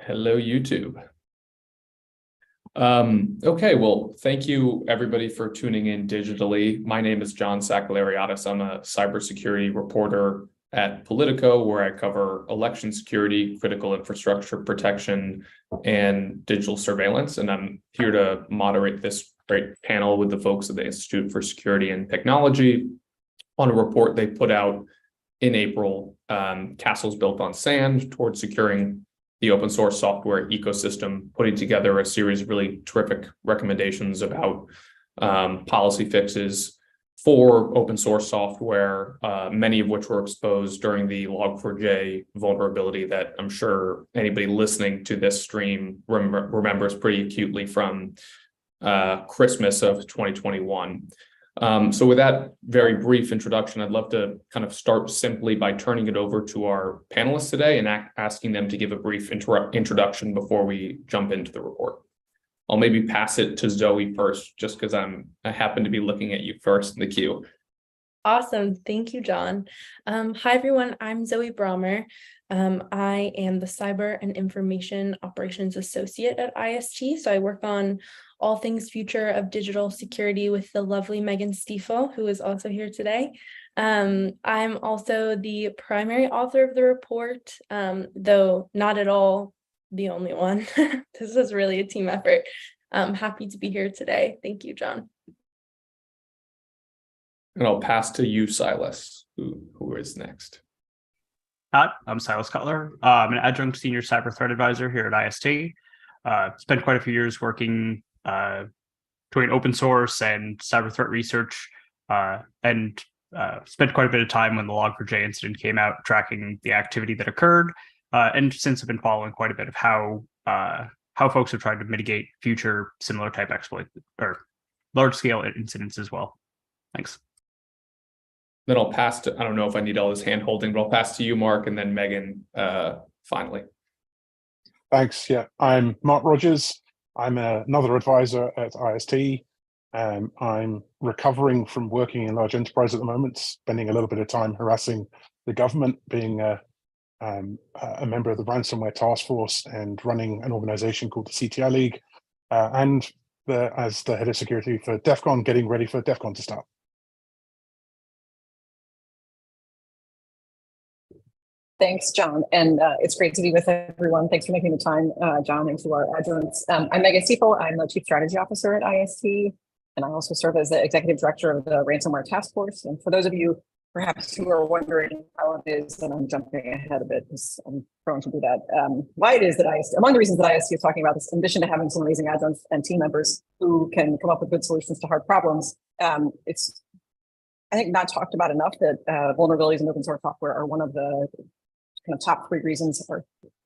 Hello, YouTube. Okay, well, thank you everybody for tuning in digitally. My name is John Sakellariadis. I'm a cybersecurity reporter at Politico, where I cover election security, critical infrastructure protection, and digital surveillance. And I'm here to moderate this great panel with the folks at the Institute for Security and Technology on a report they put out in April, Castles Built on Sand, towards securing the open source software ecosystem, putting together a series of really terrific recommendations about policy fixes for open source software, many of which were exposed during the Log4j vulnerability that I'm sure anybody listening to this stream remembers pretty acutely from Christmas of 2021. So with that very brief introduction, I'd love to kind of start simply by turning it over to our panelists today and asking them to give a brief introduction before we jump into the report. I'll maybe pass it to Zoe first, just because I happen to be looking at you first in the queue. Awesome. Thank you, John. Hi, everyone. I'm Zoe Brommer. I am the Cyber and Information Operations Associate at IST. So I work on all things future of digital security with the lovely Megan Stiefel, who is also here today. I'm also the primary author of the report, though not at all the only one. This is really a team effort. I'm happy to be here today. Thank you, John. And I'll pass to you, Silas, who is next. Hi, I'm Silas Cutler. I'm an adjunct senior cyber threat advisor here at IST. Spent quite a few years working doing open source and cyber threat research, and spent quite a bit of time when the Log4j incident came out, tracking the activity that occurred, and since have been following quite a bit of how folks have tried to mitigate future similar type exploit or large scale incidents as well. Thanks. Then I'll pass to, I don't know if I need all this hand holding, but I'll pass to you, Mark, and then Megan finally. Thanks. Yeah, I'm Mark Rogers. I'm another advisor at IST. I'm recovering from working in large enterprise at the moment, spending a little bit of time harassing the government, being a member of the ransomware task force and running an organization called the CTI League, and as the head of security for DEF CON, getting ready for DEF CON to start. Thanks, John. And it's great to be with everyone. Thanks for making the time, John, and to our adjuncts. I'm Megan Stiefel. I'm the Chief Strategy Officer at IST, and I also serve as the Executive Director of the Ransomware Task Force. And for those of you perhaps who are wondering how it is, and I'm jumping ahead a bit because I'm prone to do that, why it is that IST, among the reasons that IST is talking about this, in addition to having some amazing adjuncts and team members who can come up with good solutions to hard problems, it's, I think, not talked about enough that vulnerabilities in open source software are one of the kind of top 3 reasons or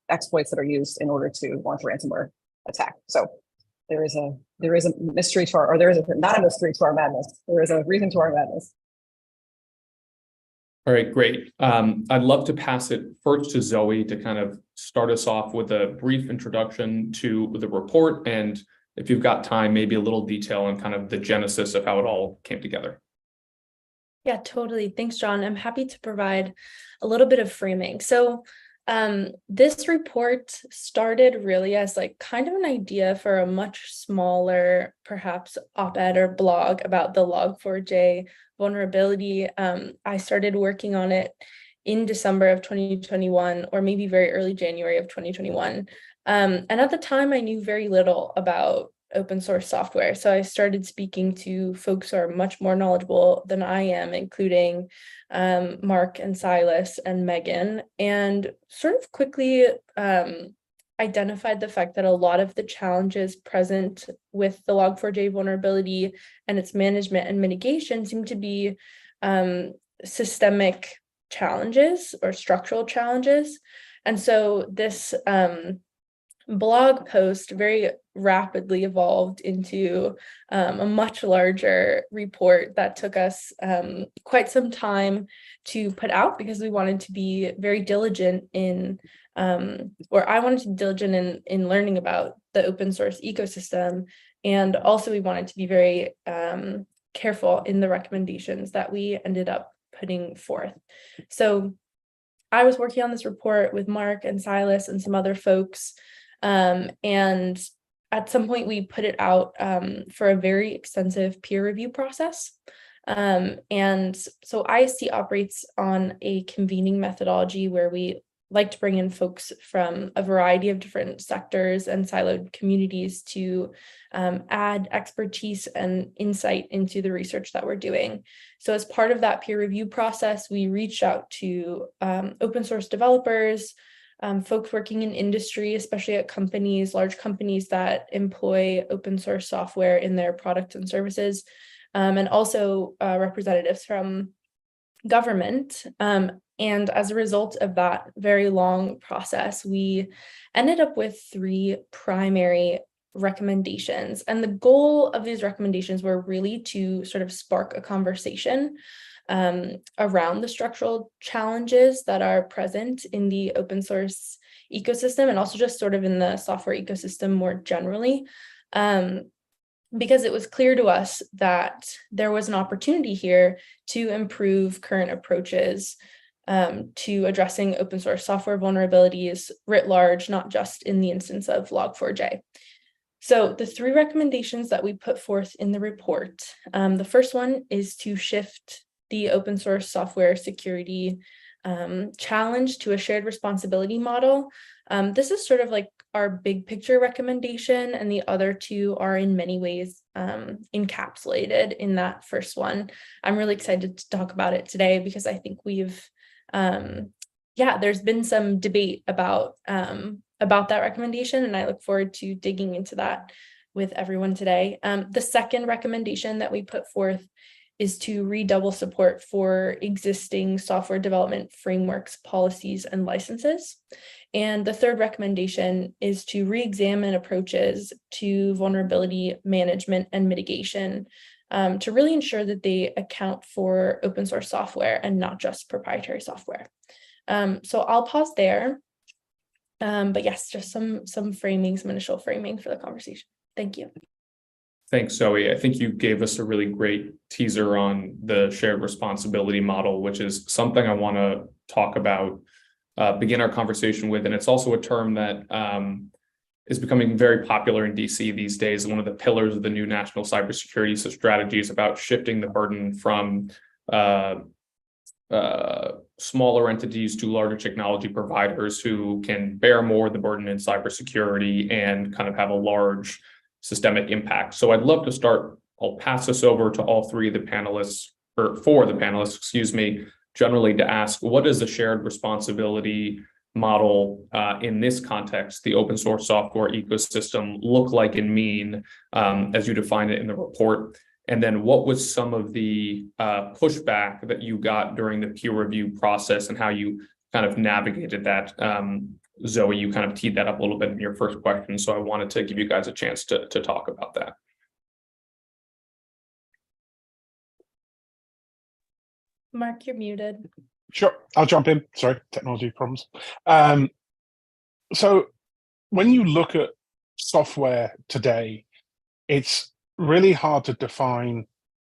exploits that are used in order to launch a ransomware attack. So there is a mystery to our, or there is not a mystery to our madness. There is a reason to our madness. All right, great. I'd love to pass it first to Zoe to kind of start us off with a brief introduction to the report, and if you've got time, maybe a little detail on kind of the genesis of how it all came together. Yeah, totally. Thanks, John. I'm happy to provide a little bit of framing. So this report started really as like kind of an idea for a much smaller, perhaps op-ed or blog about the Log4j vulnerability. I started working on it in December of 2021, or maybe very early January of 2021. And at the time, I knew very little about open source software. So I started speaking to folks who are much more knowledgeable than I am, including Mark and Silas and Megan, and sort of quickly identified the fact that a lot of the challenges present with the Log4j vulnerability and its management and mitigation seem to be systemic challenges or structural challenges. And so this blog post very rapidly evolved into a much larger report that took us quite some time to put out, because we wanted to be very diligent in, or I wanted to be diligent in learning about the open source ecosystem. And also we wanted to be very careful in the recommendations that we ended up putting forth. So I was working on this report with Mark and Silas and some other folks And at some point we put it out for a very extensive peer review process. And so IST operates on a convening methodology where we like to bring in folks from a variety of different sectors and siloed communities to add expertise and insight into the research that we're doing. So as part of that peer review process, we reached out to open source developers, folks working in industry, especially at companies, large companies that employ open source software in their products and services, and also representatives from government. And as a result of that very long process, we ended up with 3 primary recommendations. And the goal of these recommendations were really to sort of spark a conversation around the structural challenges that are present in the open source ecosystem, and also just sort of in the software ecosystem more generally. Because it was clear to us that there was an opportunity here to improve current approaches to addressing open source software vulnerabilities writ large, not just in the instance of Log4j. So the 3 recommendations that we put forth in the report, the first one is to shift the open source software security challenge to a shared responsibility model. This is sort of like our big picture recommendation, and the other 2 are in many ways encapsulated in that first one. I'm really excited to talk about it today because I think we've, there's been some debate about that recommendation, and I look forward to digging into that with everyone today. The second recommendation that we put forth is to redouble support for existing software development frameworks, policies, and licenses. And the third recommendation is to re-examine approaches to vulnerability management and mitigation to really ensure that they account for open source software and not just proprietary software. So I'll pause there. But yes, just some framing, some initial framing for the conversation. Thank you. Thanks, Zoe. I think you gave us a really great teaser on the shared responsibility model, which is something I want to talk about, begin our conversation with. And it's also a term that is becoming very popular in DC these days. One of the pillars of the new national cybersecurity strategy is about shifting the burden from smaller entities to larger technology providers who can bear more of the burden in cybersecurity and kind of have a large systemic impact. So I'd love to start. I'll pass this over to all 3 of the panelists, or 4 of the panelists, excuse me, generally to ask, what does the shared responsibility model in this context, the open source software ecosystem, look like and mean as you define it in the report? And then what was some of the pushback that you got during the peer review process and how you kind of navigated that? Zoe, you kind of teed that up a little bit in your first question, so I wanted to give you guys a chance to talk about that. Mark, you're muted. Sure, I'll jump in. Sorry, technology problems. So when you look at software today, it's really hard to define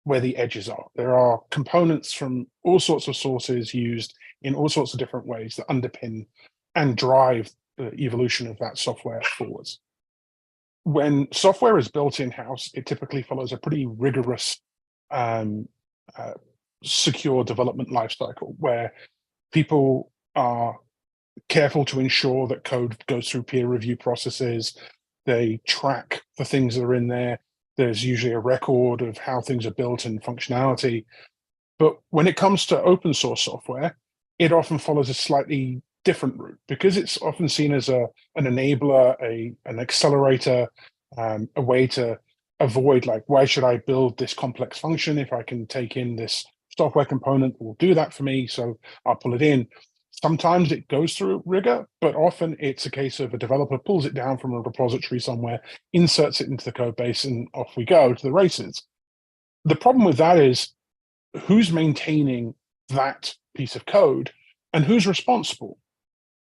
where the edges are. There are components from all sorts of sources used in all sorts of different ways that underpin and drive the evolution of that software forwards. When software is built in-house, it typically follows a pretty rigorous secure development lifecycle where people are careful to ensure that code goes through peer review processes. They track the things that are in there. There's usually a record of how things are built and functionality. But when it comes to open source software, it often follows a slightly different route because it's often seen as an enabler, an accelerator, a way to avoid, like, why should I build this complex function if I can take in this software component that will do that for me, so I'll pull it in. Sometimes it goes through rigor, but often it's a case of a developer pulls it down from a repository somewhere, inserts it into the code base, and off we go to the races. The problem with that is who's maintaining that piece of code and who's responsible.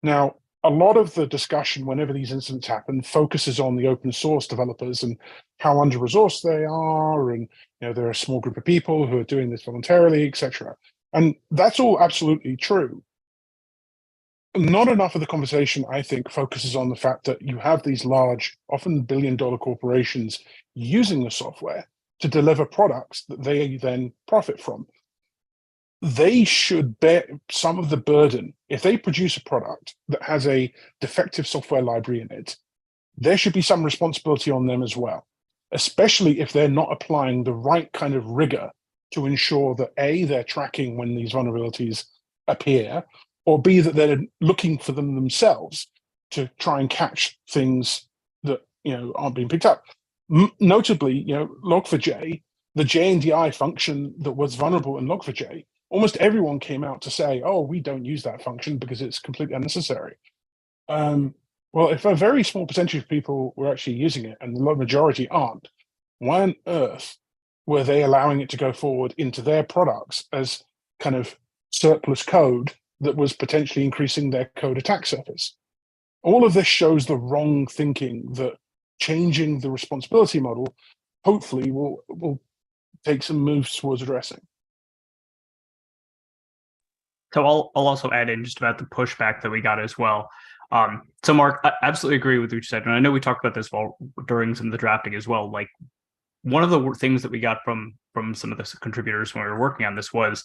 Now, a lot of the discussion whenever these incidents happen focuses on the open source developers and how under-resourced they are, and they're a small group of people who are doing this voluntarily, etc. And that's all absolutely true. not enough of the conversation, I think, focuses on the fact that you have these large, often billion-dollar corporations using the software to deliver products that they then profit from. They should bear some of the burden. If they produce a product that has a defective software library in it, there should be some responsibility on them as well, especially if they're not applying the right kind of rigor to ensure that A, they're tracking when these vulnerabilities appear, or B, that they're looking for them themselves to try and catch things that aren't being picked up. Notably, Log4j, the JNDI function that was vulnerable in Log4j, almost everyone came out to say, "Oh, we don't use that function because it's completely unnecessary." Well, if a very small percentage of people were actually using it and the majority aren't, why on earth were they allowing it to go forward into their products as kind of surplus code that was potentially increasing their code attack surface? All of this shows the wrong thinking that changing the responsibility model hopefully will take some moves towards addressing. So I'll also add in just about the pushback that we got as well. So Mark, I absolutely agree with what you said, and I know we talked about this during some of the drafting as well. Like, one of the things that we got from some of the contributors when we were working on this was,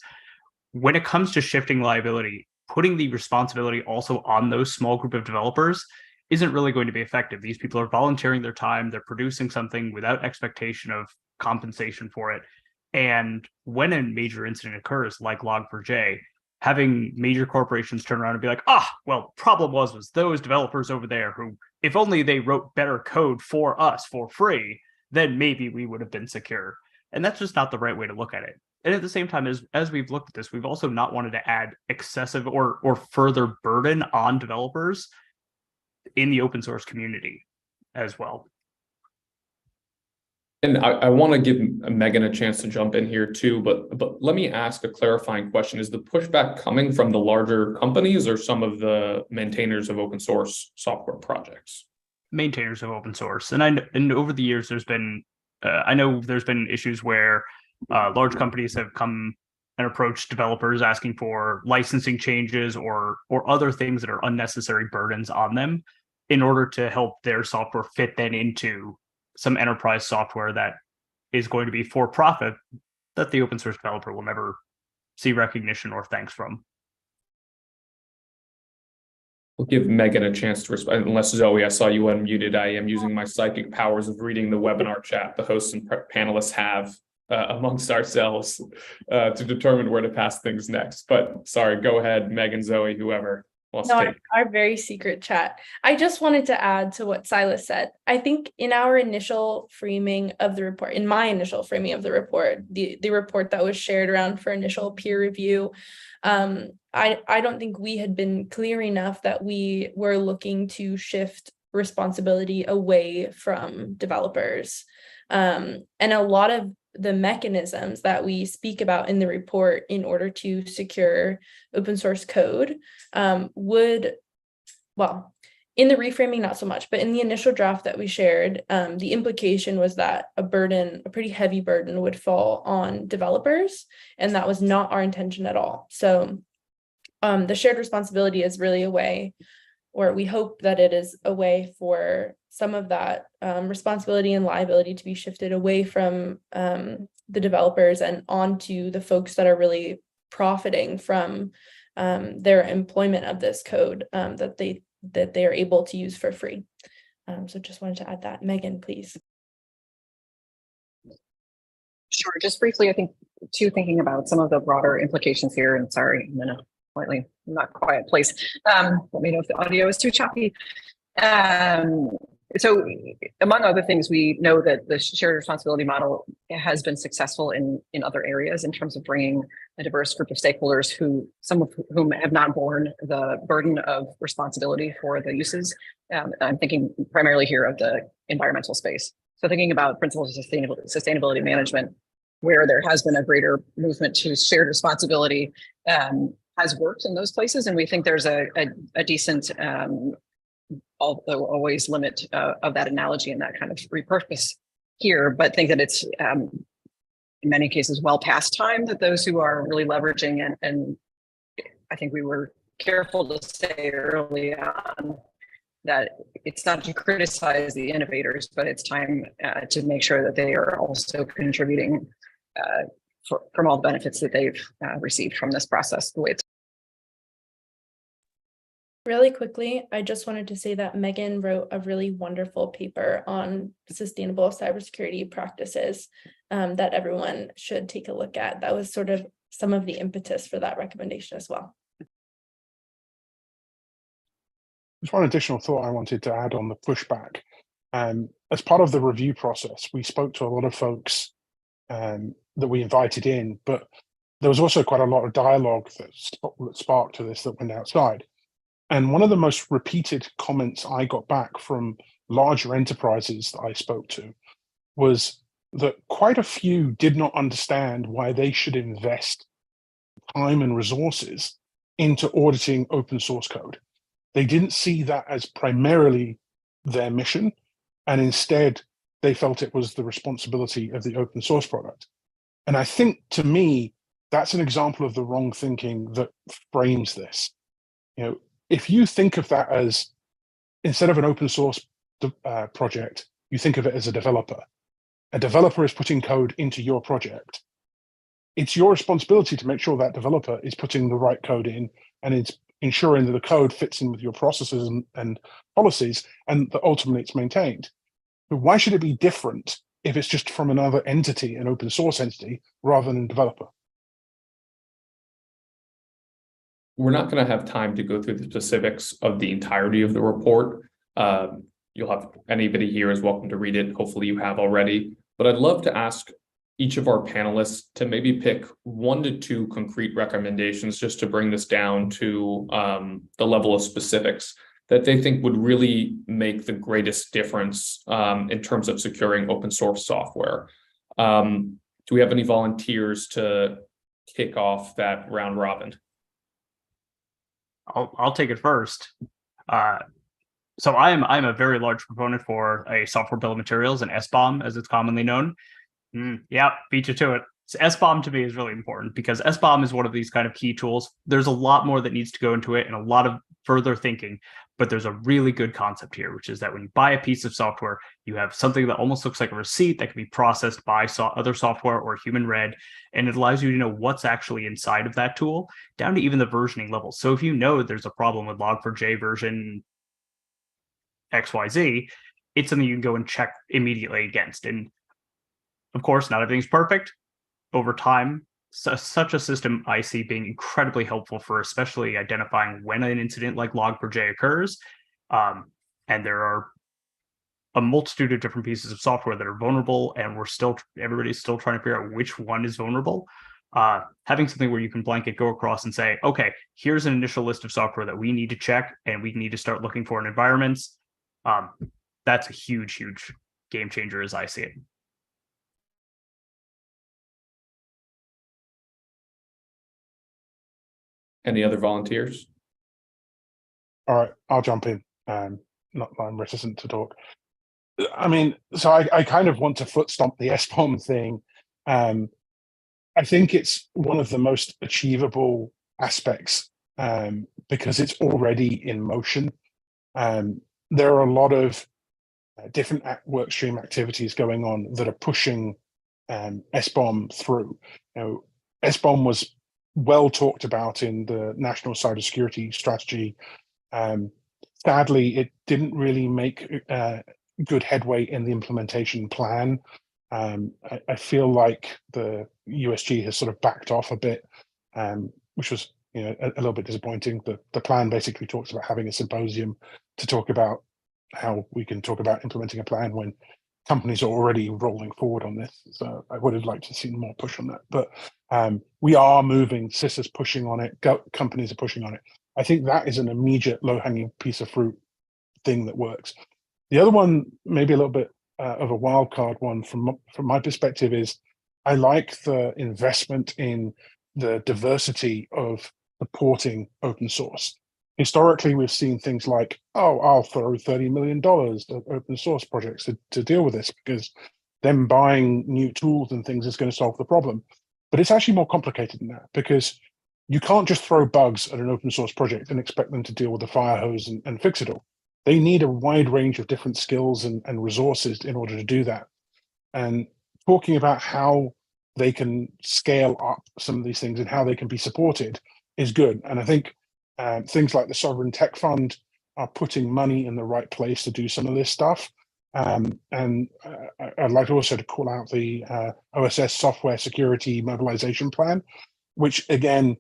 when it comes to shifting liability, putting the responsibility also on those small group of developers isn't really going to be effective. These people are volunteering their time, they're producing something without expectation of compensation for it. And when a major incident occurs, like Log4j, having major corporations turn around and be like, well, problem was those developers over there who, if only they wrote better code for us for free, then maybe we would have been secure. And that's just not the right way to look at it. And at the same time, as we've looked at this, we've also not wanted to add excessive or further burden on developers in the open source community as well. And I want to give Megan a chance to jump in here too, but let me ask a clarifying question. Is the pushback coming from the larger companies or some of the maintainers of open source software projects? Maintainers of open source. And over the years, there's been, I know there's been issues where large companies have come and approached developers asking for licensing changes or other things that are unnecessary burdens on them in order to help their software fit then into some enterprise software that is going to be for profit that the open source developer will never see recognition or thanks from. We'll give Megan a chance to respond. Unless, Zoe, I saw you unmuted. I am using my psychic powers of reading the webinar chat the hosts and panelists have amongst ourselves to determine where to pass things next. But sorry, go ahead, Megan, Zoe, whoever wants to take. Our very secret chat. I just wanted to add to what Silas said. I think in our initial framing of the report, in my initial framing of the report, the report that was shared around for initial peer review, I don't think we had been clear enough that we were looking to shift responsibility away from developers. And a lot of the mechanisms that we speak about in the report in order to secure open source code in the reframing, not so much, but in the initial draft that we shared, the implication was that a pretty heavy burden would fall on developers, and that was not our intention at all. So the shared responsibility is really a way, or we hope that it is a way for some of that responsibility and liability to be shifted away from the developers and onto the folks that are really profiting from their employment of this code that they are able to use for free. So just wanted to add that. Megan, please. Sure, just briefly, I think too, thinking about some of the broader implications here, and sorry, I'm in a slightly not quiet place. Let me know if the audio is too choppy. So among other things, we know that the shared responsibility model has been successful in other areas in terms of bringing a diverse group of stakeholders some of whom have not borne the burden of responsibility for the uses. I'm thinking primarily here of the environmental space. So thinking about principles of sustainability management, where there has been a greater movement to shared responsibility, has worked in those places. And we think there's a decent, although always limit of that analogy and that kind of repurpose here, but think that it's in many cases well past time that those who are really leveraging and I think we were careful to say early on that it's not to criticize the innovators, but it's time to make sure that they are also contributing from all the benefits that they've received from this process. The way it's Really quickly, I just wanted to say that Megan wrote a really wonderful paper on sustainable cybersecurity practices that everyone should take a look at. That was sort of some of the impetus for that recommendation as well. There's one additional thought I wanted to add on the pushback. As part of the review process, we spoke to a lot of folks that we invited in, but there was also quite a lot of dialogue that sparked to this that went outside. And one of the most repeated comments I got back from larger enterprises that I spoke to was that quite a few did not understand why they should invest time and resources into auditing open source code. They didn't see that as primarily their mission, and instead they felt it was the responsibility of the open source product. And I think, to me, that's an example of the wrong thinking that frames this. You know, if you think of that as, instead of an open source project, you think of it as a developer. A developer is putting code into your project. It's your responsibility to make sure that developer is putting the right code in, and it's ensuring that the code fits in with your processes and policies, and that ultimately it's maintained. But why should it be different if it's just from another entity, an open source entity, rather than a developer? We're not going to have time to go through the specifics of the entirety of the report. You'll have, anybody here is welcome to read it. Hopefully you have already, but I'd love to ask each of our panelists to maybe pick 1 to 2 concrete recommendations just to bring this down to the level of specifics that they think would really make the greatest difference in terms of securing open source software. Do we have any volunteers to kick off that round robin? I'll take it first. So I'm a very large proponent for a software bill of materials, an SBOM as it's commonly known. Yeah, beat you to it. So SBOM to me is really important because SBOM is one of these kind of key tools. There's a lot more that needs to go into it and a lot of further thinking, but there's a really good concept here, which is that when you buy a piece of software, you have something that almost looks like a receipt that can be processed by other software or human read, and it allows you to know what's actually inside of that tool, down to even the versioning level. So if you know there's a problem with log4j version XYZ, it's something you can go and check immediately against. And of course, not everything's perfect. Over time, such a system I see being incredibly helpful for especially identifying when an incident like log4j occurs. And there are a multitude of different pieces of software that are vulnerable, and everybody's still trying to figure out which one is vulnerable. Having something where you can blanket go across and say, okay, here's an initial list of software that we need to check and we need to start looking for in environments. That's a huge, huge game changer as I see it. Any other volunteers? All right, I'll jump in. Not that I'm reticent to talk. I mean, so I kind of want to foot stomp the SBOM thing. I think it's one of the most achievable aspects because it's already in motion. There are a lot of different work stream activities going on that are pushing SBOM through. You know, SBOM was well talked about in the National Cybersecurity Strategy. Sadly, it didn't really make good headway in the implementation plan. I feel like the USG has sort of backed off a bit, which was a little bit disappointing. The plan basically talks about having a symposium to talk about how we can talk about implementing a plan when companies are already rolling forward on this. So I would have liked to see more push on that. But we are moving, CIS is pushing on it, companies are pushing on it. I think that is an immediate low-hanging piece of fruit thing that works. The other one, maybe a little bit of a wild card one from my perspective, is I like the investment in the diversity of supporting open source. Historically, we've seen things like, oh, I'll throw $30 million at open source projects to deal with this because them buying new tools and things is going to solve the problem. But it's actually more complicated than that, because you can't just throw bugs at an open source project and expect them to deal with the fire hose and fix it all. They need a wide range of different skills and resources in order to do that. And talking about how they can scale up some of these things and how they can be supported is good. And I think things like the Sovereign Tech Fund are putting money in the right place to do some of this stuff. And I'd like also to call out the OSS Software Security Mobilization Plan, which again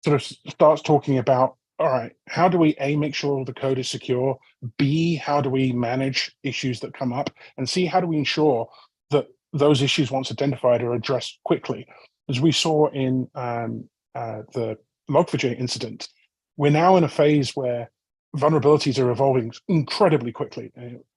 sort of starts talking about, all right, how do we A, make sure the code is secure, B, how do we manage issues that come up, and C, how do we ensure that those issues, once identified, are addressed quickly? As we saw in the Log4j incident, we're now in a phase where vulnerabilities are evolving incredibly quickly.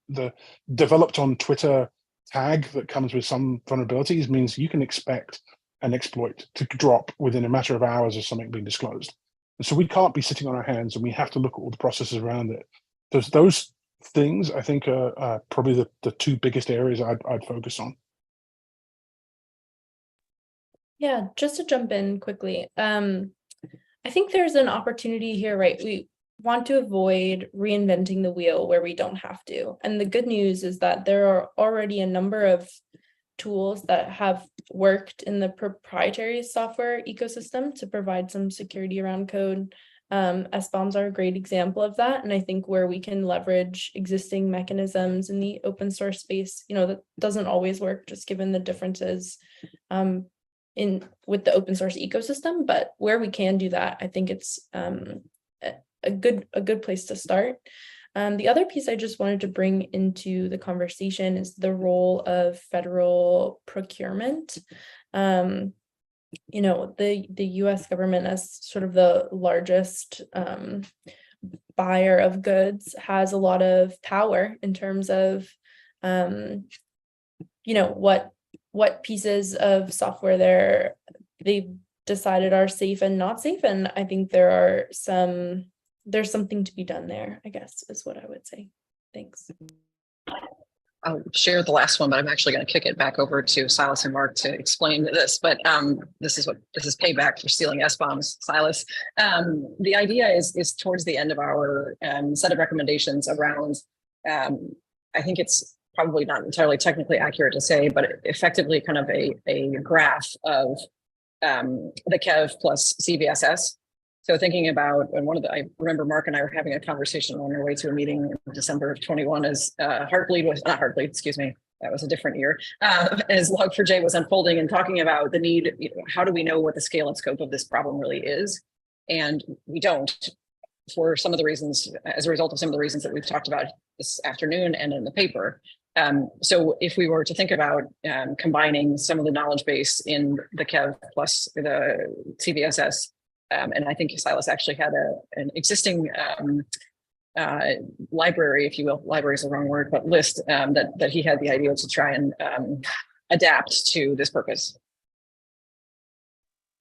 The developed on Twitter tag that comes with some vulnerabilities means you can expect an exploit to drop within a matter of hours of something being disclosed. And so we can't be sitting on our hands, and we have to look at all the processes around it. Those things, I think, are probably the two biggest areas I'd focus on. Yeah, just to jump in quickly, I think there's an opportunity here, right? We want to avoid reinventing the wheel where we don't have to. And the good news is that there are already a number of tools that have worked in the proprietary software ecosystem to provide some security around code. SBOMs are a great example of that. And I think where we can leverage existing mechanisms in the open source space, that doesn't always work, just given the differences with the open source ecosystem. But where we can do that, I think it's a good place to start. The other piece I just wanted to bring into the conversation is the role of federal procurement. The US government, as sort of the largest buyer of goods, has a lot of power in terms of what pieces of software they've decided are safe and not safe. And I think there's something to be done there, I guess, is what I would say. Thanks. I'll share the last one, but I'm actually going to kick it back over to Silas and Mark to explain this. But this is payback for stealing SBOMs, Silas. The idea is towards the end of our set of recommendations around, I think it's probably not entirely technically accurate to say, but effectively kind of a graph of the KEV plus CVSS. So thinking about, and I remember Mark and I were having a conversation on our way to a meeting in December of 21 as Heartbleed was, not Heartbleed, excuse me, that was a different year, as Log4j was unfolding and talking about the need, how do we know what the scale and scope of this problem really is? And we don't, for some of the reasons, as a result of some of the reasons that we've talked about this afternoon and in the paper. So if we were to think about combining some of the knowledge base in the KEV plus the CVSS, and I think Silas actually had an existing library, if you will, library is the wrong word, but list that he had the idea to try and adapt to this purpose.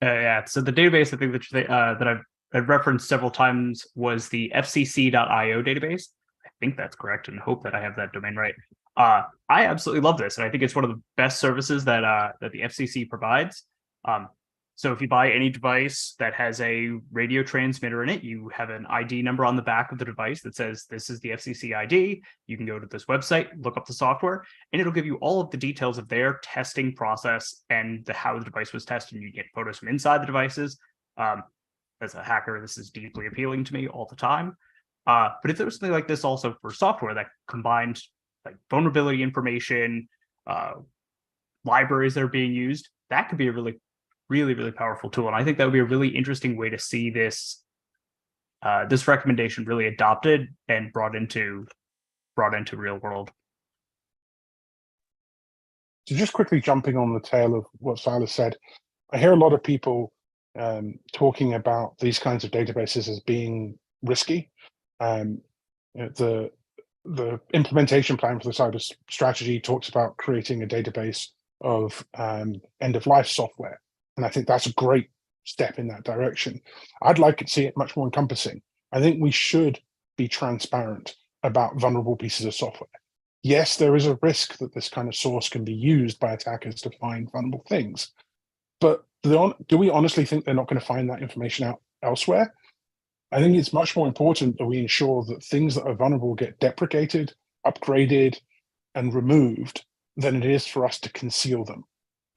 Yeah, so the database I think that I've referenced several times was the fcc.io database. I think that's correct, and hope that I have that domain right. I absolutely love this, and I think it's one of the best services that the FCC provides. So if you buy any device that has a radio transmitter in it, you have an ID number on the back of the device that says this is the FCC ID. You can go to this website, look up the software, and it'll give you all of the details of their testing process and how the device was tested. You get photos from inside the devices. As a hacker, this is deeply appealing to me all the time. But if there was something like this also for software that combined like vulnerability information, libraries that are being used, that could be a really powerful tool. And I think that would be a really interesting way to see this recommendation really adopted and brought into real world. So just quickly jumping on the tail of what Silas said, I hear a lot of people talking about these kinds of databases as being risky. The implementation plan for the cyber strategy talks about creating a database of end-of-life software. And I think that's a great step in that direction. I'd like to see it much more encompassing. I think we should be transparent about vulnerable pieces of software. Yes, there is a risk that this kind of source can be used by attackers to find vulnerable things, but do we honestly think they're not going to find that information out elsewhere? I think it's much more important that we ensure that things that are vulnerable get deprecated, upgraded, and removed than it is for us to conceal them.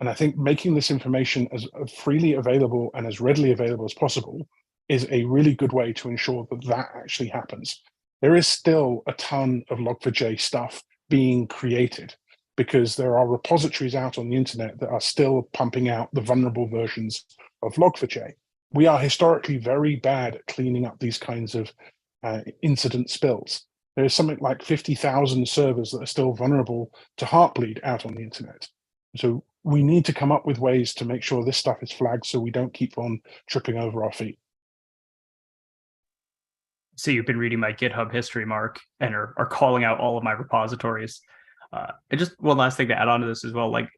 And I think making this information as freely available and as readily available as possible is a really good way to ensure that that actually happens. There is still a ton of Log4j stuff being created because there are repositories out on the internet that are still pumping out the vulnerable versions of Log4j. We are historically very bad at cleaning up these kinds of incident spills. There's something like 50,000 servers that are still vulnerable to Heartbleed out on the internet. So we need to come up with ways to make sure this stuff is flagged so we don't keep on tripping over our feet. So you've been reading my GitHub history, Mark, and are calling out all of my repositories. And just one last thing to add on to this as well, like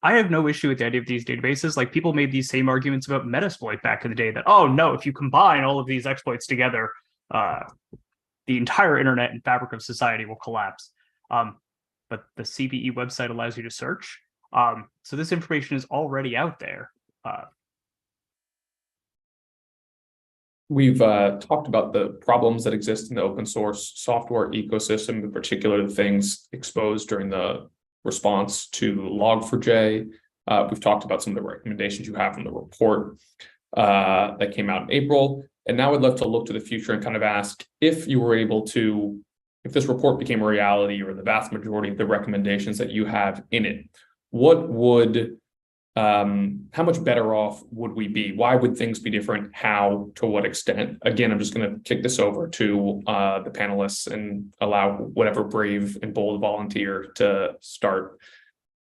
I have no issue with the idea of these databases. Like people made these same arguments about Metasploit back in the day that, oh no, if you combine all of these exploits together, the entire internet and fabric of society will collapse. But the CVE website allows you to search. So this information is already out there. We've talked about the problems that exist in the open source software ecosystem, in particular the things exposed during the response to Log4j. We've talked about some of the recommendations you have from the report that came out in April. And now I'd love to look to the future and kind of ask if you were able to, if this report became a reality or the vast majority of the recommendations that you have in it, what would, how much better off would we be? Why would things be different? How, to what extent? Again, I'm just going to kick this over to the panelists and allow whatever brave and bold volunteer to start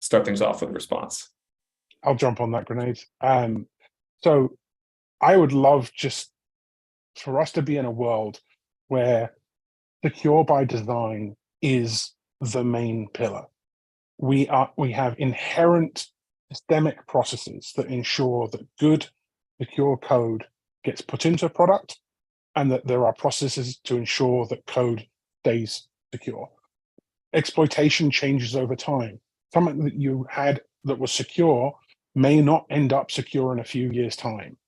things off with a response. I'll jump on that grenade. So I would love just for us to be in a world where secure by design is the main pillar. We have inherent systemic processes that ensure that good, secure code gets put into a product and that there are processes to ensure that code stays secure. Exploitation changes over time. Something that you had that was secure may not end up secure in a few years' time.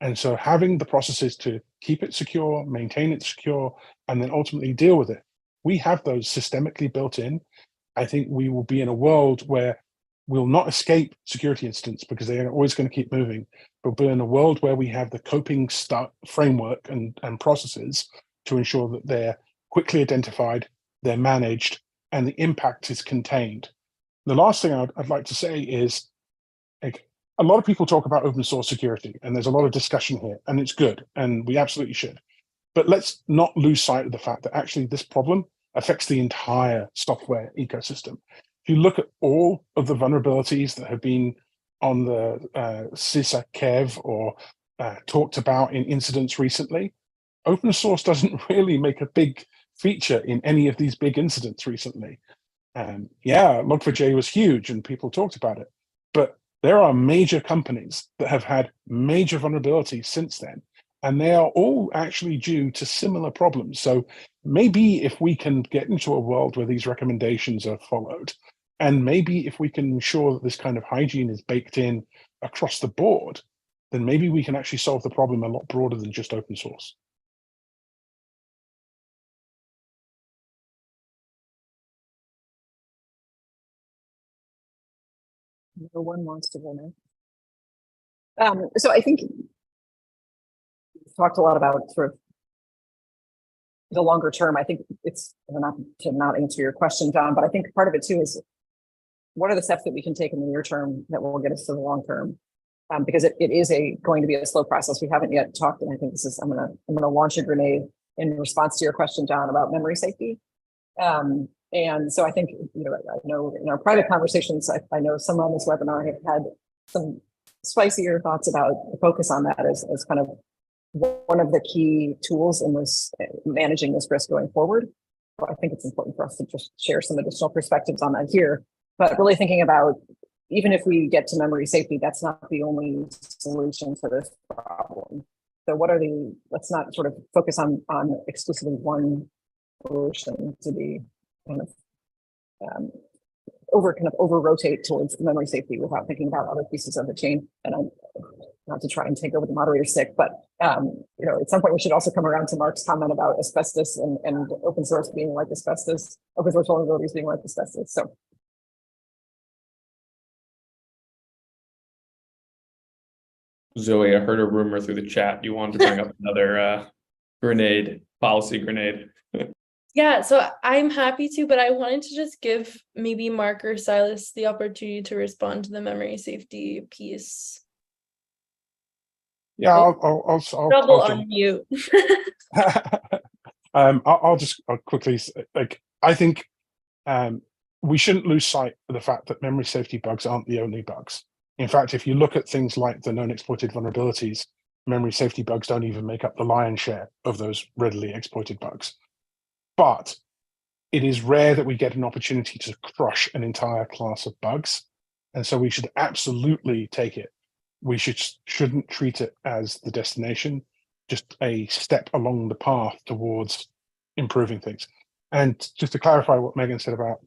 And so having the processes to keep it secure, maintain it secure, and then ultimately deal with it, we have those systemically built in. I think we will be in a world where we'll not escape security incidents because they are always going to keep moving, but we're in a world where we have the coping framework and processes to ensure that they're quickly identified, they're managed, and the impact is contained. The last thing I'd like to say is, like, a lot of people talk about open source security, and there's a lot of discussion here, and it's good, and we absolutely should. But let's not lose sight of the fact that actually this problem affects the entire software ecosystem. If you look at all of the vulnerabilities that have been on the CISA Kev or talked about in incidents recently, open source doesn't really make a big feature in any of these big incidents recently. Yeah, Log4j was huge and people talked about it, but there are major companies that have had major vulnerabilities since then, and they are all actually due to similar problems. So maybe if we can get into a world where these recommendations are followed, and maybe if we can ensure that this kind of hygiene is baked in across the board, then maybe we can actually solve the problem a lot broader than just open source. No one wants to go now. So I think we've talked a lot about sort of the longer term. I think it's not to not answer your question, John, but I think part of it too is what are the steps that we can take in the near term that will get us to the long term? Because it is going to be a slow process. We haven't yet talked, and I think this is I'm gonna launch a grenade in response to your question, John, about memory safety. And so I think, I know in our private conversations, I know some on this webinar have had some spicier thoughts about the focus on that as kind of one of the key tools in this managing this risk going forward. So I think it's important for us to just share some additional perspectives on that here, but really thinking about, even if we get to memory safety, that's not the only solution for this problem. So let's not sort of focus on exclusively one solution to be kind of over rotate towards memory safety without thinking about other pieces of the chain. And I'm not to try and take over the moderator's stick, but at some point we should also come around to Mark's comment about asbestos and open source being like asbestos, open source vulnerabilities being like asbestos. So. Zoe, I heard a rumor through the chat. You wanted to bring up another policy grenade. Yeah, so I'm happy to, but I wanted to just give maybe Mark or Silas the opportunity to respond to the memory safety piece. Yeah, I'll Double jump. on you. I'll just quickly, I think we shouldn't lose sight of the fact that memory safety bugs aren't the only bugs. In fact, if you look at things like the known exploited vulnerabilities, memory safety bugs don't even make up the lion's share of those readily exploited bugs. But it is rare that we get an opportunity to crush an entire class of bugs. And so we should absolutely take it. We shouldn't treat it as the destination, just a step along the path towards improving things. And just to clarify what Megan said about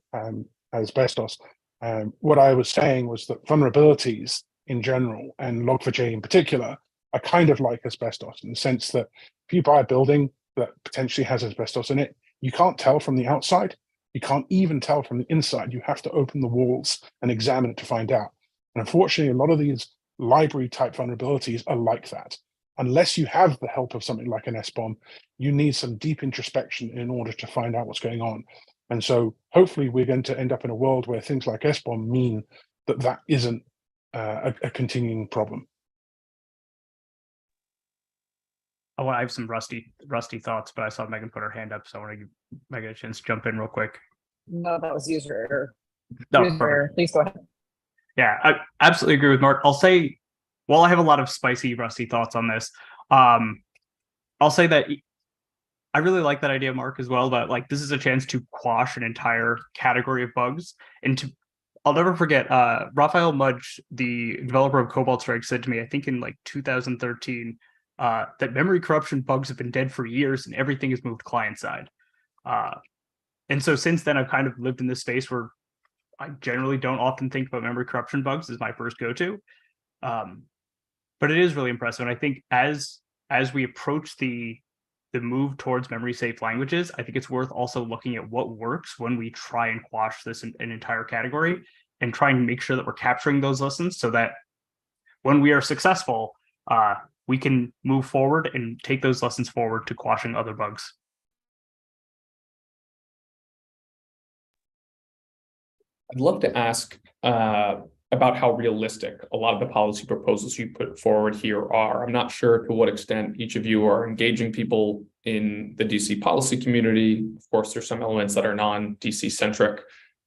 asbestos, what I was saying was that vulnerabilities in general and Log4j in particular are kind of like asbestos in the sense that if you buy a building that potentially has asbestos in it, you can't tell from the outside. You can't even tell from the inside. You have to open the walls and examine it to find out. And unfortunately, a lot of these library type vulnerabilities are like that. Unless you have the help of something like an SBOM, you need some deep introspection in order to find out what's going on. And so hopefully we're going to end up in a world where things like SBOM mean that that isn't a continuing problem. Oh, I have some rusty thoughts, but I saw Megan put her hand up, so I want to give Megan a chance to jump in real quick. No, that was user error. No, User error. Please go ahead. Yeah, I absolutely agree with Mark. I'll say, while I have a lot of spicy, rusty thoughts on this, I'll say that I really like that idea, Mark, as well, that like this is a chance to quash an entire category of bugs. And I'll never forget, Raphael Mudge, the developer of Cobalt Strike, said to me, I think in like 2013, that memory corruption bugs have been dead for years and everything has moved client side. And so since then, I've kind of lived in this space where I generally don't often think about memory corruption bugs as my first go-to. But it is really impressive. And I think as we approach the move towards memory safe languages, I think it's worth also looking at what works when we try and quash this an entire category and trying to make sure that we're capturing those lessons so that when we are successful, we can move forward and take those lessons forward to quashing other bugs. I'd love to ask about how realistic a lot of the policy proposals you put forward here are. I'm not sure to what extent each of you are engaging people in the DC policy community. Of course, there's some elements that are non-DC centric.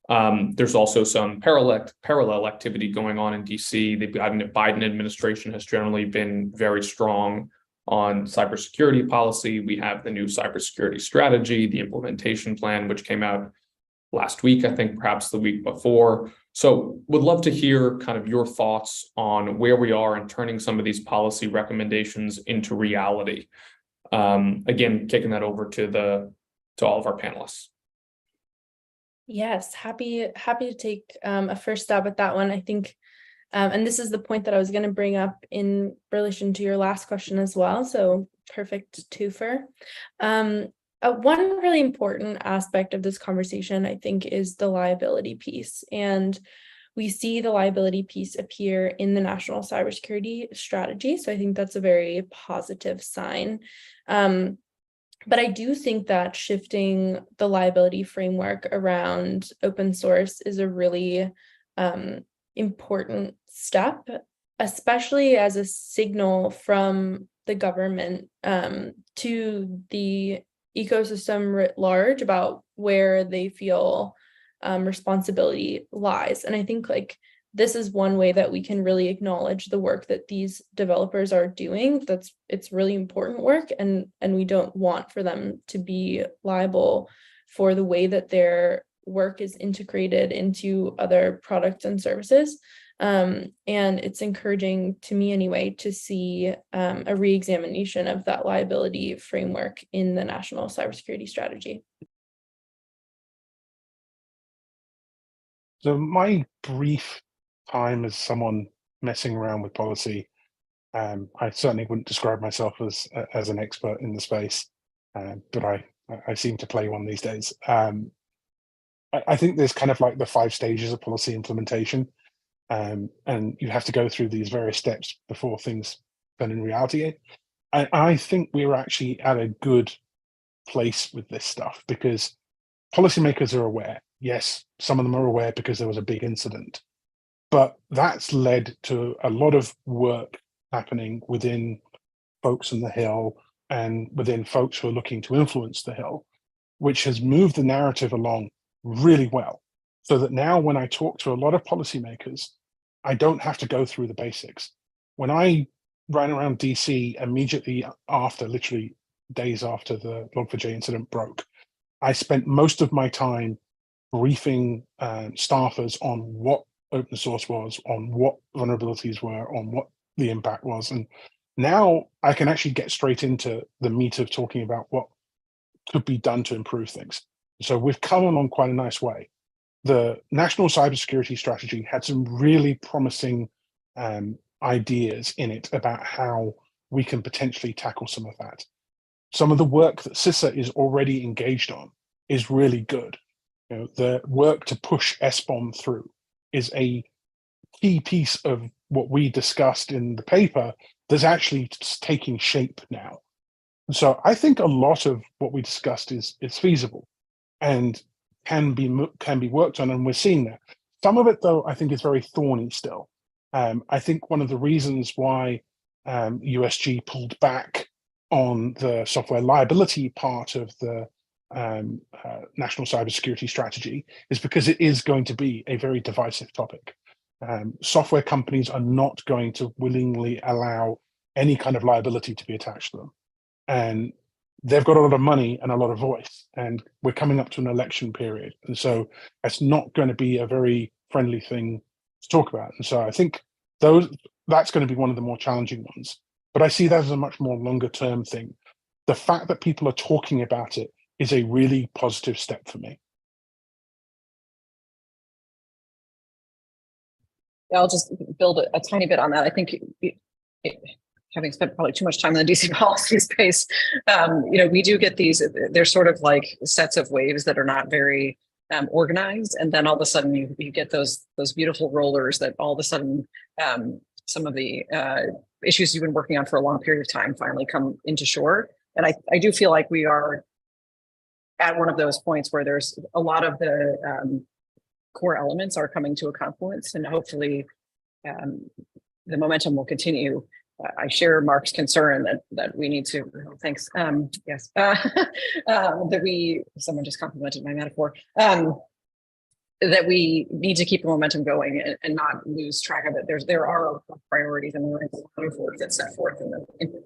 There's also some parallel activity going on in DC. The Biden administration has generally been very strong on cybersecurity policy. We have the new cybersecurity strategy, the implementation plan, which came out last week, I think perhaps the week before. So would love to hear kind of your thoughts on where we are in turning some of these policy recommendations into reality. Again, kicking that over to all of our panelists. Yes, happy to take a first stab at that one. I think, and this is the point that I was going to bring up in relation to your last question as well. So perfect twofer. One really important aspect of this conversation, I think, is the liability piece. And we see the liability piece appear in the National Cybersecurity Strategy. So I think that's a very positive sign. But I do think that shifting the liability framework around open source is a really important step, especially as a signal from the government to the ecosystem writ large about where they feel responsibility lies. And I think like this is one way that we can really acknowledge the work that these developers are doing. It's really important work, and we don't want for them to be liable for the way that their work is integrated into other products and services. And it's encouraging to me anyway to see a re-examination of that liability framework in the National Cybersecurity Strategy. So my brief time as someone messing around with policy, I certainly wouldn't describe myself as an expert in the space, but I seem to play one these days. I think there's kind of like the 5 stages of policy implementation, and you have to go through these various steps before things turn in reality. I think we're actually at a good place with this stuff because policymakers are aware. Yes, some of them are aware because there was a big incident, but that's led to a lot of work happening within folks on the Hill and within folks who are looking to influence the Hill, which has moved the narrative along really well. So that now when I talk to a lot of policymakers, I don't have to go through the basics. When I ran around DC immediately after, literally days after the Log4j incident broke, I spent most of my time briefing staffers on what open source was, on what vulnerabilities were, on what the impact was. And now I can actually get straight into the meat of talking about what could be done to improve things. So we've come along quite a nice way. The National Cybersecurity Strategy had some really promising ideas in it about how we can potentially tackle some of that. Some of the work that CISA is already engaged on is really good. You know, the work to push SBOM through is a key piece of what we discussed in the paper that's actually taking shape now. So I think a lot of what we discussed is feasible and can be worked on, and we're seeing that. Some of it, though, I think is very thorny still. I think one of the reasons why USG pulled back on the software liability part of the National Cybersecurity Strategy is because it is going to be a very divisive topic. Software companies are not going to willingly allow any kind of liability to be attached to them. And they've got a lot of money and a lot of voice, and we're coming up to an election period. And so it's not going to be a very friendly thing to talk about. And so I think that's going to be one of the more challenging ones. But I see that as a much more longer term thing. The fact that people are talking about it is a really positive step for me. I'll just build a tiny bit on that. I think having spent probably too much time in the DC policy space, we do get these, they're sort of like sets of waves that are not very organized. And then all of a sudden you get those beautiful rollers that all of a sudden some of the issues you've been working on for a long period of time finally come into shore. And I do feel like we are at one of those points where there's a lot of the core elements are coming to a confluence, and hopefully the momentum will continue. I share Mark's concern that we need to, thanks, yes, someone just complimented my metaphor, that we need to keep the momentum going and not lose track of it. There are priorities and work that's set forth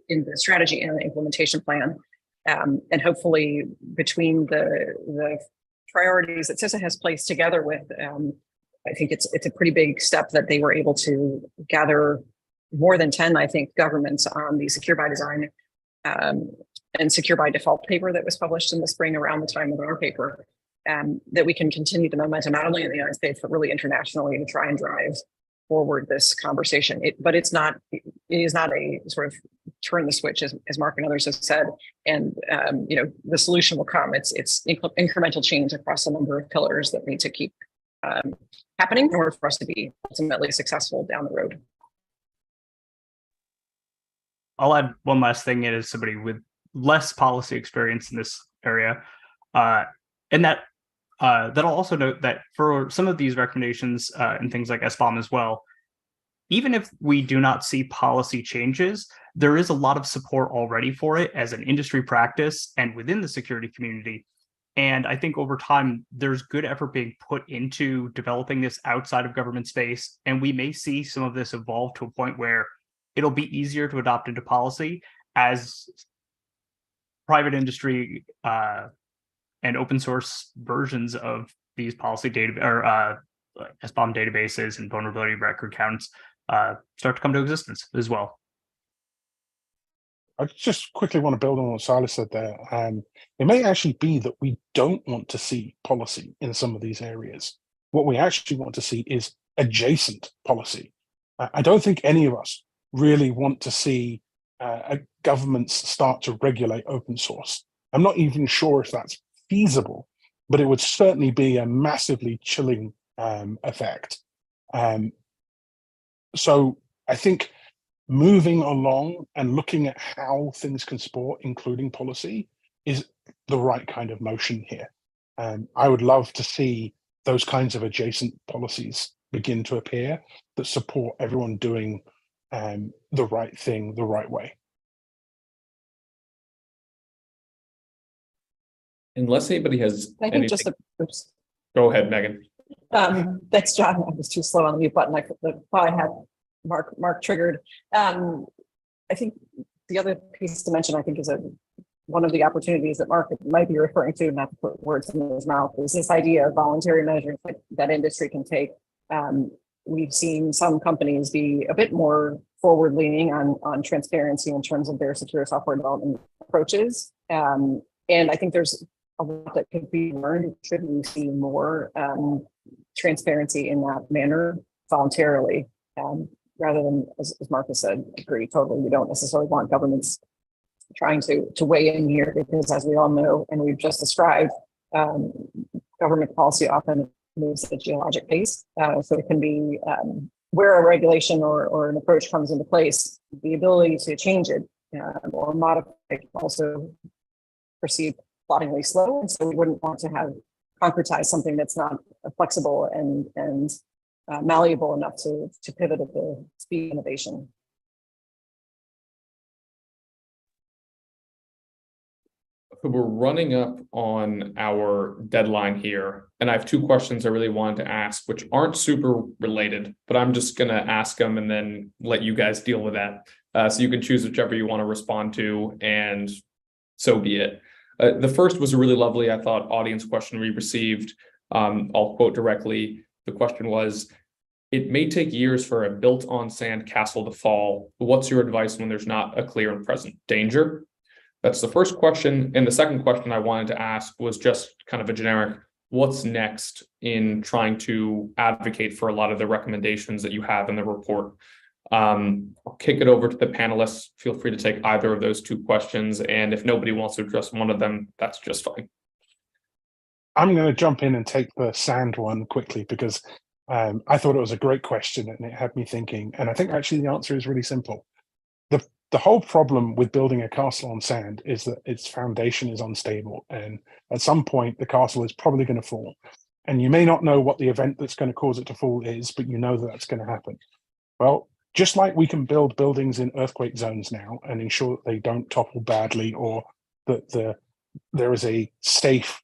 in the strategy and the implementation plan. And hopefully between the priorities that CISA has placed together with, I think it's a pretty big step that they were able to gather more than 10, I think, governments on the Secure by Design and Secure by Default paper that was published in the spring around the time of our paper, that we can continue the momentum, not only in the United States, but really internationally, to try and drive forward this conversation. It is not a sort of turn the switch, as Mark and others have said, and the solution will come. It's incremental change across a number of pillars that need to keep happening in order for us to be ultimately successful down the road. I'll add one last thing in as somebody with less policy experience in this area, and that I'll also note that for some of these recommendations and things like SBOM as well, even if we do not see policy changes, there is a lot of support already for it as an industry practice and within the security community. And I think over time, there's good effort being put into developing this outside of government space. And we may see some of this evolve to a point where it'll be easier to adopt into policy as private industry and open source versions of these policy data or SBOM databases and vulnerability record counts start to come to existence as well. I just quickly want to build on what Silas said there. It may actually be that we don't want to see policy in some of these areas. What we actually want to see is adjacent policy. I don't think any of us really want to see governments start to regulate open source. I'm not even sure if that's feasible, but it would certainly be a massively chilling effect. So I think moving along and looking at how things can support, including policy, is the right kind of motion here. I would love to see those kinds of adjacent policies begin to appear that support everyone doing the right thing the right way. Unless anybody has I think anything, just oops. go ahead, Megan. Thanks, John. I was too slow on the mute button. I thought I had Mark triggered. I think the other piece to mention, I think, is one of the opportunities that Mark might be referring to, not to put words in his mouth, is this idea of voluntary measures that industry can take. We've seen some companies be a bit more forward-leaning on transparency in terms of their secure software development approaches. And I think there's a lot that could be learned. Should we see more transparency in that manner voluntarily, rather than, as Marcus said, agree totally. We don't necessarily want governments trying to weigh in here, because as we all know, and we've just described, government policy often moves at a geologic pace. So it can be where a regulation or an approach comes into place, the ability to change it or modify it also perceived ploddingly slow. And so we wouldn't want to have concretize something that's not flexible and malleable enough to pivot at the speed of innovation. We're running up on our deadline here, and I have two questions I really wanted to ask, which aren't super related, but I'm just going to ask them and then let you guys deal with that. So you can choose whichever you want to respond to, and so be it. The first was a really lovely, I thought, audience question we received. I'll quote directly. The question was, "It may take years for a built-on sand castle to fall. What's your advice when there's not a clear and present danger?" That's the first question. And the second question I wanted to ask was just kind of a generic, what's next in trying to advocate for a lot of the recommendations that you have in the report? I'll kick it over to the panelists. Feel free to take either of those two questions. And if nobody wants to address one of them, that's just fine. I'm going to jump in and take the sand one quickly, because I thought it was a great question and it had me thinking. And I think actually the answer is really simple. The whole problem with building a castle on sand is that its foundation is unstable. And at some point, the castle is probably going to fall. And you may not know what the event that's going to cause it to fall is, but you know that that's going to happen. Well, just like we can build buildings in earthquake zones now and ensure that they don't topple badly, or that there is a safe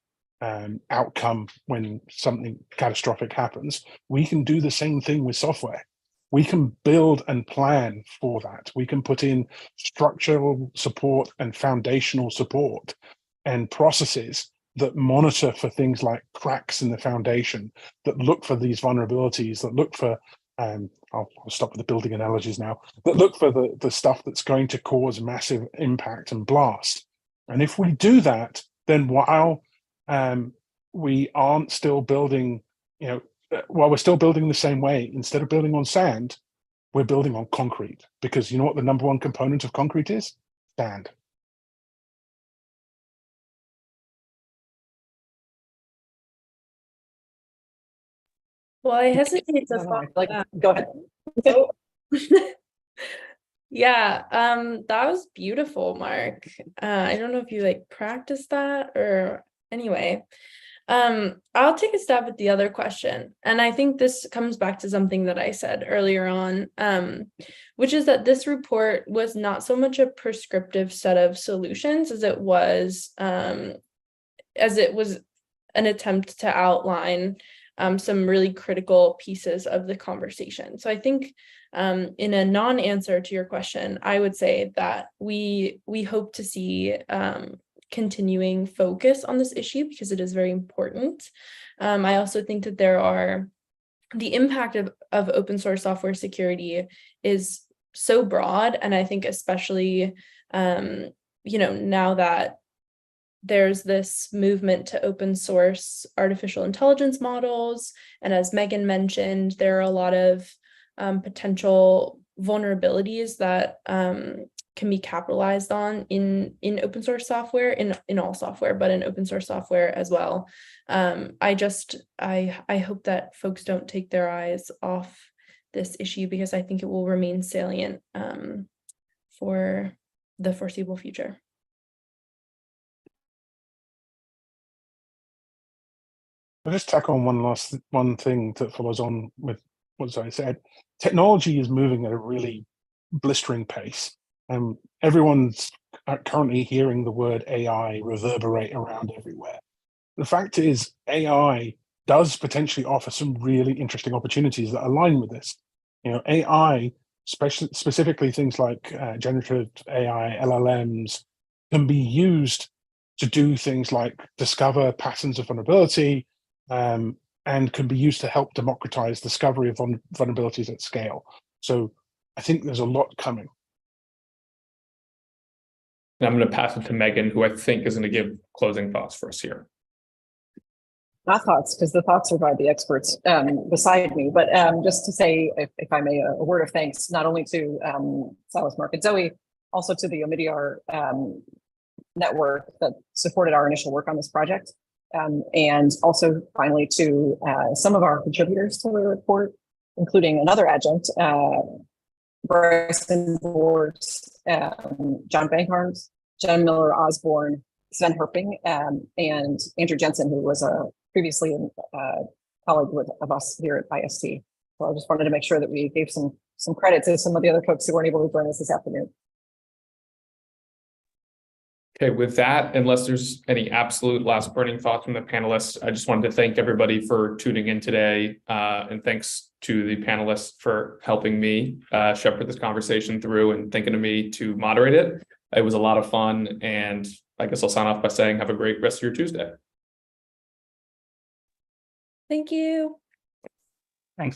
outcome when something catastrophic happens, we can do the same thing with software. We can build and plan for that. We can put in structural support and foundational support and processes that monitor for things like cracks in the foundation, that look for these vulnerabilities, that look for, I'll stop with the building analogies now, that look for the stuff that's going to cause massive impact and blast. And if we do that, then while we aren't still building, while we're still building the same way, instead of building on sand, we're building on concrete, because you know what the number one component of concrete is? Sand. Well, I hesitate to follow that. Go ahead. Oh. Yeah, that was beautiful, Mark. I don't know if you practiced that, or anyway. I'll take a stab at the other question. And I think this comes back to something that I said earlier on, which is that this report was not so much a prescriptive set of solutions as it was an attempt to outline some really critical pieces of the conversation. So I think in a non-answer to your question, I would say that we hope to see continuing focus on this issue, because it is very important. I also think that the impact of open source software security is so broad, and I think especially now that there's this movement to open source artificial intelligence models. And as Megan mentioned, there are a lot of potential vulnerabilities that can be capitalized on in open source software, in all software, but in open source software as well. I hope that folks don't take their eyes off this issue, because I think it will remain salient for the foreseeable future. I'll just tack on one thing that follows on with what I said. Technology is moving at a really blistering pace. Everyone's currently hearing the word AI reverberate around everywhere. The fact is, AI does potentially offer some really interesting opportunities that align with this. You know, AI, specifically things like generative AI, LLMs, can be used to do things like discover patterns of vulnerability, and can be used to help democratize discovery of vulnerabilities at scale. So I think there's a lot coming. And I'm going to pass it to Megan, who I think is going to give closing thoughts for us here. Not thoughts, because the thoughts are by the experts beside me, but just to say, if I may, a word of thanks, not only to Silas, Mark, and Zoe, also to the Omidyar network that supported our initial work on this project. And also finally to some of our contributors to the report, including another adjunct, Bryson Bortz, John Bankarms, Jen Miller Osborne, Sven Herping, and Andrew Jensen, who was previously a colleague of us here at IST. So I just wanted to make sure that we gave some credit to some of the other folks who weren't able to join us this afternoon. Okay, with that, unless there's any absolute last burning thoughts from the panelists, I just wanted to thank everybody for tuning in today. And thanks to the panelists for helping me shepherd this conversation through and thinking of me to moderate it. It was a lot of fun. And I guess I'll sign off by saying have a great rest of your Tuesday. Thank you.